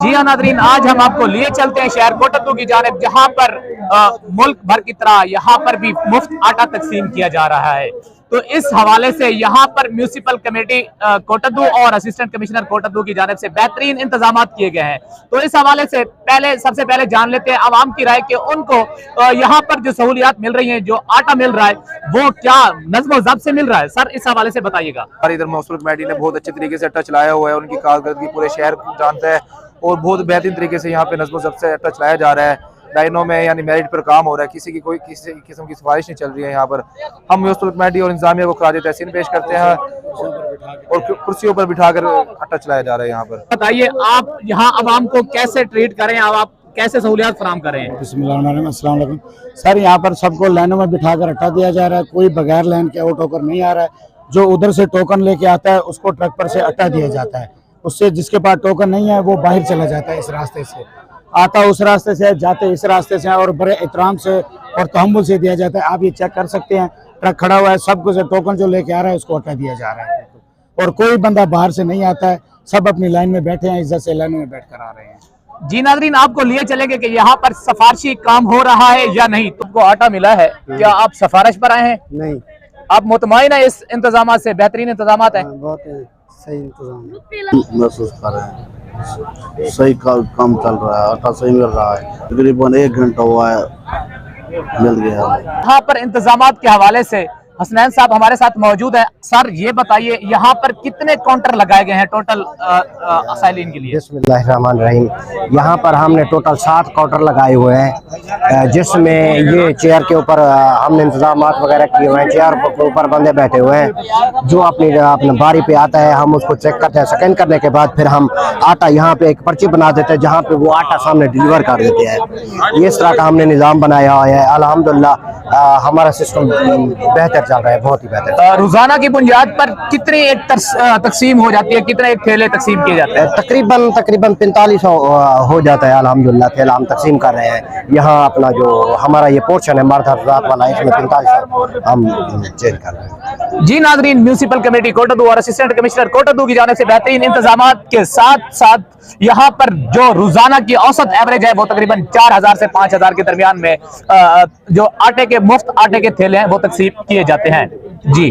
जी हाँ नादरीन, आज हम आपको लिए चलते हैं शहर कोटद्दू की जानिब, जहाँ पर मुल्क भर की तरह यहाँ पर भी मुफ्त आटा तकसीम किया जा रहा है। तो इस हवाले से यहाँ पर म्यूनिसिपल कमेटी कोटद्दू और असिस्टेंट कमिश्नर कोटद्दू की जानिब से बेहतरीन इंतजाम किए गए हैं। तो इस हवाले से सबसे पहले जान लेते हैं आवाम की राय कि उनको यहाँ पर जो सहूलियात मिल रही हैं, जो आटा मिल रहा है, वो क्या नज़्म ज़ब्त से मिल रहा है। सर, इस हवाले से बताइएगा। इधर म्यूनिसिपल कमेटी ने बहुत अच्छे तरीके से अट्टा चलाया हुआ है, उनकी कारकर्दगी पूरे शहर जानता है और बहुत बेहतरीन तरीके से यहाँ पे नज़्म ज़ब्त से अट्टा चलाया जा रहा है। लाइनों में यानी मेरिट पर काम हो रहा है, किसी किस्म की सिफारिश नहीं चल रही है। यहाँ पर हम म्यूनिसिपल कमेटी और इंतजामिया को खराज तहसीन पेश करते हैं और कुर्सियों पर बिठाकर अट्टा चलाया जा रहा है। यहाँ पर बताइए, आप यहाँ आवाम को कैसे ट्रीट करें, आप कैसे सहूलियात फराहम करें। अस्सलाम वालेकुम सर, यहाँ पर सबको लाइनों में बिठाकर अट्टा दिया जा रहा है, कोई बगैर लाइन के आउट होकर नहीं आ रहा है। जो उधर से टोकन लेके आता है उसको ट्रक पर से अट्टा दिया जाता है, उससे जिसके पास टोकन नहीं है वो बाहर चला जाता है। इस रास्ते से आता उस रास्ते से, जाते इस रास्ते से, और बड़े एहतराम से और तहम्मुल से दिया जाता है। आप ये चेक कर सकते हैं, ट्रक खड़ा हुआ है, सब कुछ टोकन जो लेके आ रहा है उसको अट्टा दिया जा रहा है और कोई बंदा बाहर से नहीं आता है। सब अपनी लाइन में बैठे हैं, इज्जत से लाइन में बैठ कर आ रहे हैं। जी नाज़रीन, आपको लिए चलेंगे कि यहाँ पर सिफारशी काम हो रहा है या नहीं। तुमको आटा मिला है, क्या आप सिफारिश पर आए हैं? नहीं, आप मुतमईन है इस इंतजाम से? बेहतरीन इंतजाम है, बहुत सही इंतजाम महसूस कर रहे हैं। सही काम चल रहा है, आटा सही मिल रहा है। तकरीबन 1 घंटा हुआ है, मिल गया। यहाँ पर इंतजाम के हवाले से हसनैन साहब हमारे साथ मौजूद है। सर, ये बताइए, यहाँ पर कितने काउंटर लगाए गए हैं टोटल असाइलिन के लिए? बिस्मिल्लाहिर्रहमानिर्रहीम। यहाँ पर हमने टोटल 7 काउंटर लगाए हुए हैं, जिसमें ये चेयर के ऊपर हमने इंतजाम वगैरह किए हुए हैं। चेयर के ऊपर बंदे बैठे हुए हैं, जो अपनी बारी पे आता है हम उसको चेक करते हैं। स्कैन करने के बाद फिर हम आटा यहाँ पे एक पर्ची बना देते हैं, जहाँ पे वो आटा सामने डिलीवर कर देते हैं। इस तरह का हमने निज़ाम बनाया हुआ है। अल्हम्दुलिल्लाह हमारा सिस्टम बेहतर चल रहा है, बहुत ही बेहतर। रोजाना की बुनियाद पर कितनी एक तकसीम हो जाती है, कितने एक थैले तकसीम किए जाते हैं? तकरीबन 4500 हो जाता है। अल्हम्दुलिल्लाह थैला हम तकसीम कर रहे हैं। यहाँ अपना जो हमारा ये पोर्शन है मर्द हज़रात वाला, इसमें 4500 हम चेंज कर रहे हैं। जी नाज़रीन, म्यूनिसिपल कमेटी कोटद्दू और असिस्टेंट कमिश्नर कोटद्दू की जानिब से बेहतरीन इंतजाम के साथ साथ यहाँ पर जो रोजाना की औसत एवरेज है वो तकरीबन 4000 से 5000 के दरमियान में जो आटे के मुफ्त आटे के थैले हैं वो तकसीम किए जाते हैं। जी।